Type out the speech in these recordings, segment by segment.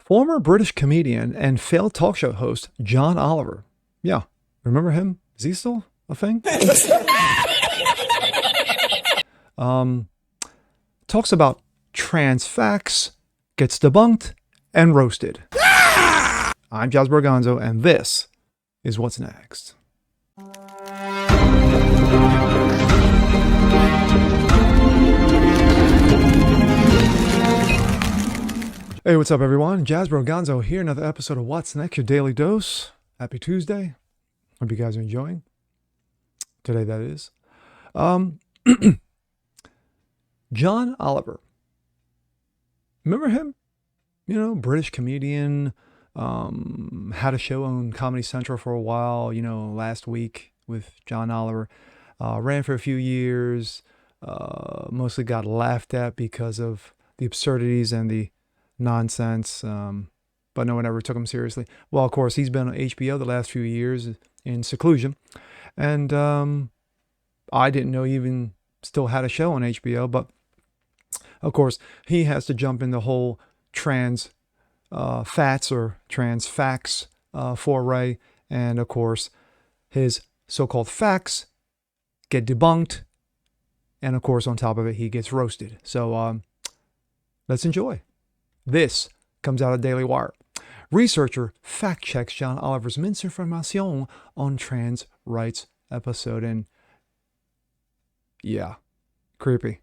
Former British comedian and failed talk show host John Oliver. Yeah, remember him? Is he still a thing? Talks about trans facts, gets debunked, and roasted. I'm Jazz Borganzo, and this is What's Next. Hey, what's up, everyone? Jazz Borganzo here, another episode of What's Next, your daily dose. Happy Tuesday. Hope you guys are enjoying. Today, that is. John Oliver. Remember him? You know, British comedian, had a show on Comedy Central for a while, last week with John Oliver. Ran for a few years, mostly got laughed at because of the absurdities and the nonsense, but no one ever took him seriously. Well, of course, he's been on HBO the last few years in seclusion, and I didn't know he even still had a show on HBO, but of course, he has to jump in the whole trans fats or trans facts foray, and of course, his so-called facts get debunked, and of course, on top of it, he gets roasted. So let's enjoy. This comes out of Daily Wire. Researcher fact-checks John Oliver's misinformation on trans rights episode. And yeah, creepy.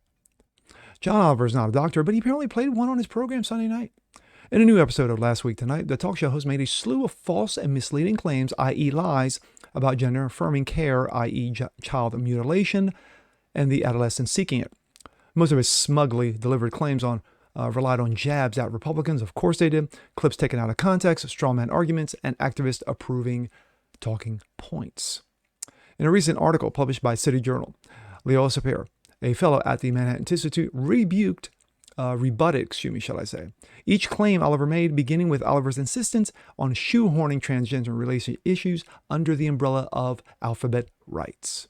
John Oliver is not a doctor, but he apparently played one on his program Sunday night. In a new episode of Last Week Tonight, the talk show host made a slew of false and misleading claims, i.e. lies, about gender-affirming care, i.e. child mutilation, and the adolescents seeking it. Most of his smugly delivered claims relied on jabs at Republicans. Of course they did. Clips taken out of context, strawman arguments, and activists approving talking points. In a recent article published by City Journal, Leor Sapir, a fellow at the Manhattan Institute, rebutted, each claim Oliver made, beginning with Oliver's insistence on shoehorning transgender relation issues under the umbrella of alphabet rights.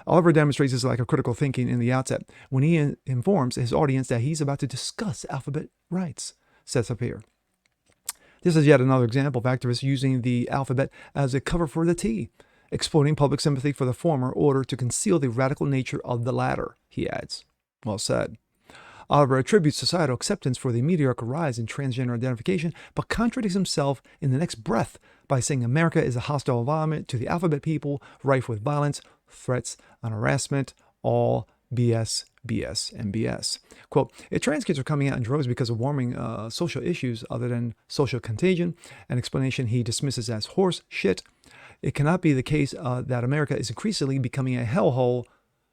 Oliver demonstrates his lack of critical thinking in the outset when he informs his audience that he's about to discuss alphabet rights, says Sapir. This is yet another example of activists using the alphabet as a cover for the T, exploiting public sympathy for the former in order to conceal the radical nature of the latter, he adds. Well said. Oliver attributes societal acceptance for the meteoric rise in transgender identification, but contradicts himself in the next breath by saying America is a hostile environment to the alphabet people, rife with violence, threats, and harassment, all BS, BS, and BS. Quote, if trans kids are coming out in droves because of warming social issues other than social contagion, an explanation he dismisses as horse shit, it cannot be the case that America is increasingly becoming a hellhole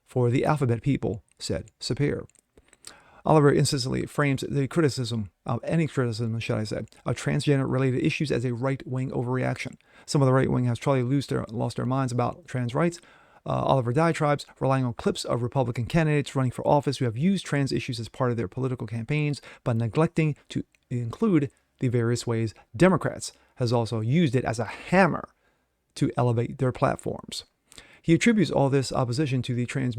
for the alphabet people, said Sapir. Oliver insistently frames the criticism, of transgender-related issues as a right-wing overreaction. Some of the right-wing has probably lost their minds about trans rights. Oliver diatribes, relying on clips of Republican candidates running for office who have used trans issues as part of their political campaigns, but neglecting to include the various ways Democrats has also used it as a hammer to elevate their platforms. He attributes all this opposition to the trans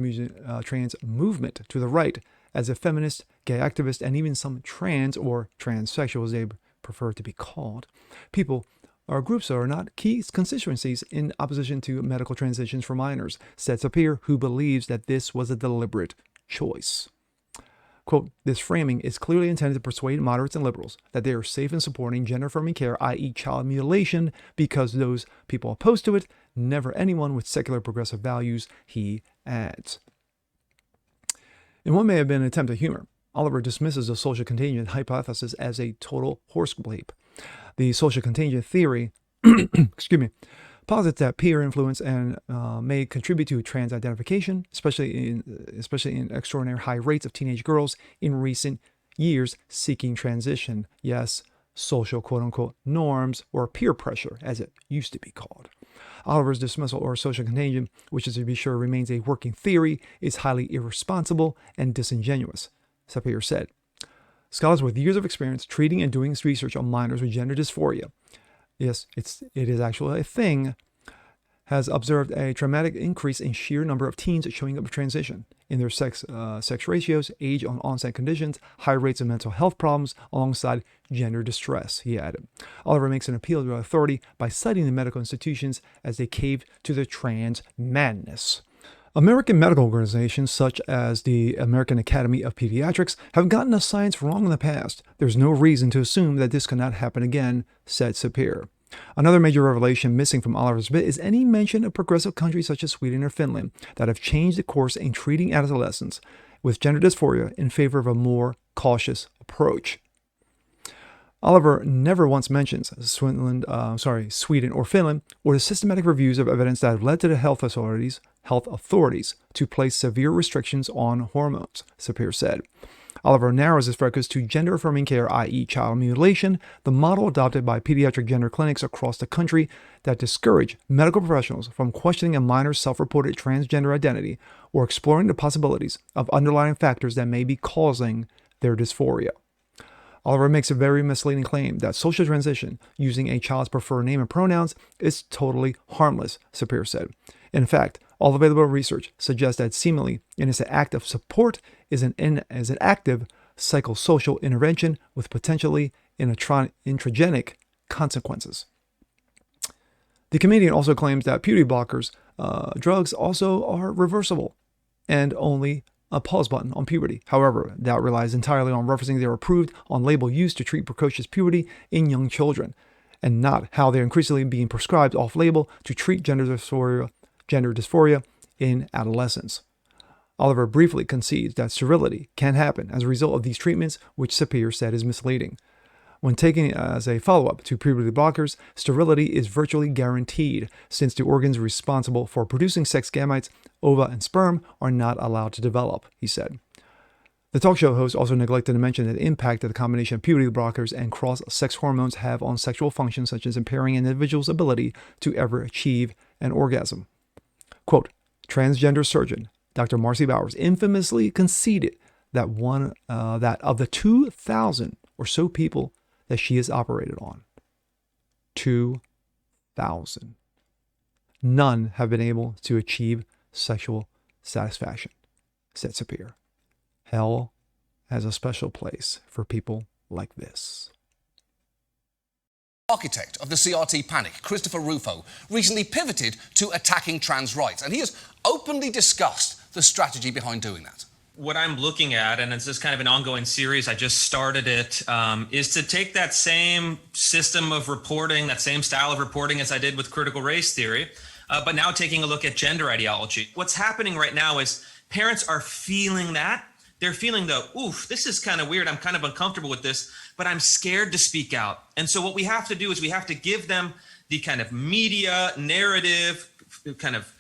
movement to the right as a feminist, gay activist, and even some trans or transsexual, as they prefer to be called, people or groups that are not key constituencies in opposition to medical transitions for minors, said Sapir, who believes that this was a deliberate choice. Quote, this framing is clearly intended to persuade moderates and liberals that they are safe in supporting gender-affirming care, i.e. child mutilation, because those people opposed to it, never anyone with secular progressive values, he adds. In what may have been an attempt at humor, Oliver dismisses the social contagion hypothesis as a total horse bleep. The social contagion theory posits that peer influence and may contribute to trans identification, especially in extraordinary high rates of teenage girls in recent years seeking transition. Yes, social quote-unquote norms or peer pressure, as it used to be called. Oliver's dismissal or social contagion, which is to be sure remains a working theory, is highly irresponsible and disingenuous, Sapir said. Scholars with years of experience treating and doing research on minors with gender dysphoria, yes, it is actually a thing, has observed a dramatic increase in sheer number of teens showing up for transition in their sex ratios, age on onset conditions, high rates of mental health problems, alongside gender distress, he added. Oliver makes an appeal to authority by citing the medical institutions as they caved to the trans madness. American medical organizations such as the American Academy of Pediatrics have gotten the science wrong in the past. There's no reason to assume that this cannot happen again, said Sapir. Another major revelation missing from Oliver's bit is any mention of progressive countries such as Sweden or Finland that have changed the course in treating adolescents with gender dysphoria in favor of a more cautious approach. Oliver never once mentions Sweden or Finland, or the systematic reviews of evidence that have led to the health authorities to place severe restrictions on hormones, Sapir said. Oliver narrows his focus to gender-affirming care, i.e. child mutilation, the model adopted by pediatric gender clinics across the country that discourage medical professionals from questioning a minor's self-reported transgender identity or exploring the possibilities of underlying factors that may be causing their dysphoria. Oliver makes a very misleading claim that social transition using a child's preferred name and pronouns is totally harmless, Sapir said. In fact, all available research suggests that seemingly in its act of support is an active psychosocial intervention with potentially intragenic consequences. The comedian also claims that puberty blockers drugs also are reversible and only a pause button on puberty. However, that relies entirely on referencing their approved on-label use to treat precocious puberty in young children, and not how they're increasingly being prescribed off-label to treat gender dysphoria in adolescents. Oliver briefly concedes that sterility can happen as a result of these treatments, which Sapir said is misleading. When taken as a follow-up to puberty blockers, sterility is virtually guaranteed, since the organs responsible for producing sex gametes, ova and sperm, are not allowed to develop, he said. The talk show host also neglected to mention the impact that the combination of puberty blockers and cross-sex hormones have on sexual function, such as impairing an individual's ability to ever achieve an orgasm. Quote, transgender surgeon Dr. Marcy Bowers infamously conceded that that of the 2,000 or so people that she has operated on, 2,000, none have been able to achieve sexual satisfaction, said Sapir. Hell has a special place for people like this. Architect of the CRT panic, Christopher Rufo, recently pivoted to attacking trans rights, and he has openly discussed the strategy behind doing that. What I'm looking at, and it's just kind of an ongoing series, I just started it, is to take that same system of reporting, that same style of reporting as I did with critical race theory, but now taking a look at gender ideology. What's happening right now is parents are feeling that. They're feeling oof, this is kind of weird. I'm kind of uncomfortable with this, but I'm scared to speak out. And so what we have to do is we have to give them the kind of media narrative, kind of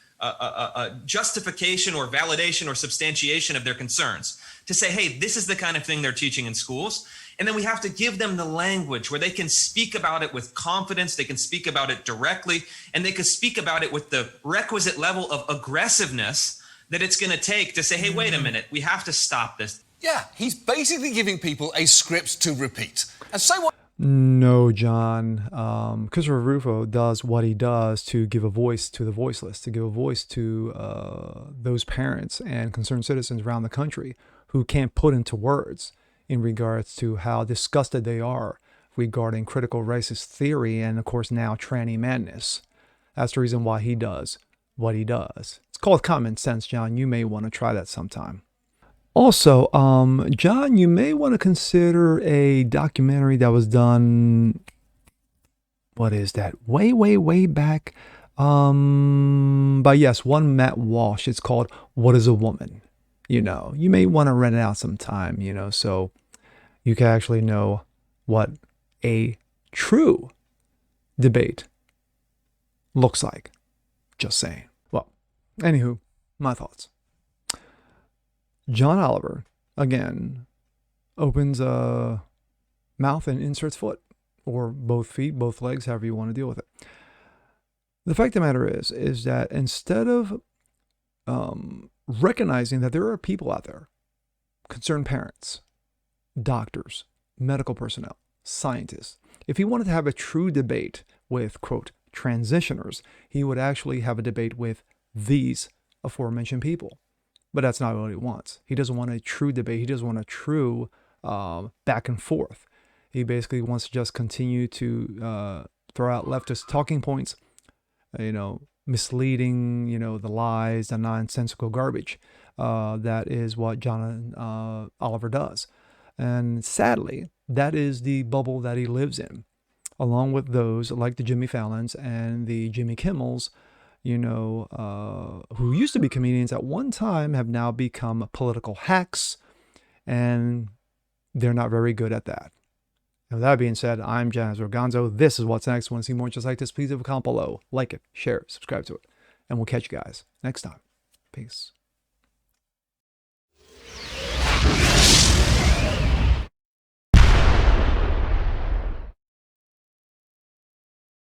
justification or validation or substantiation of their concerns to say, hey, this is the kind of thing they're teaching in schools. And then we have to give them the language where they can speak about it with confidence, they can speak about it directly, and they can speak about it with the requisite level of aggressiveness that it's going to take to say, hey, wait a minute, we have to stop this. Yeah, he's basically giving people a script to repeat. And so what? No, John. Christopher Rufo does what he does to give a voice to the voiceless, to give a voice to those parents and concerned citizens around the country who can't put into words in regards to how disgusted they are regarding critical racist theory and, of course, now tranny madness. That's the reason why he does what he does. It's called common sense, John. You may want to try that sometime. Also, John, you may want to consider a documentary that was done, what is that, way back, by, yes, one Matt Walsh. It's called What is a Woman? You know, you may want to rent it out sometime, you know, so you can actually know what a true debate looks like. Just saying. Well, anywho, my thoughts. John Oliver, again, opens a mouth and inserts foot, or both feet, both legs, however you want to deal with it. The fact of the matter is that instead of recognizing that there are people out there, concerned parents, doctors, medical personnel, scientists, if he wanted to have a true debate with, quote, transitioners. He would actually have a debate with these aforementioned people. But that's not what he wants. He doesn't want a true debate. He doesn't want a true back and forth. He basically wants to just continue to throw out leftist talking points, misleading, the lies, the nonsensical garbage. That is what John Oliver does. And sadly, that is the bubble that he lives in, along with those like the Jimmy Fallons and the Jimmy Kimmels, who used to be comedians at one time, have now become political hacks, and they're not very good at that. Now, that being said, I'm Jazz Organzo. This is What's Next. Want to see more just like this? Please leave a comment below. Like it, share it, subscribe to it. And we'll catch you guys next time. Peace.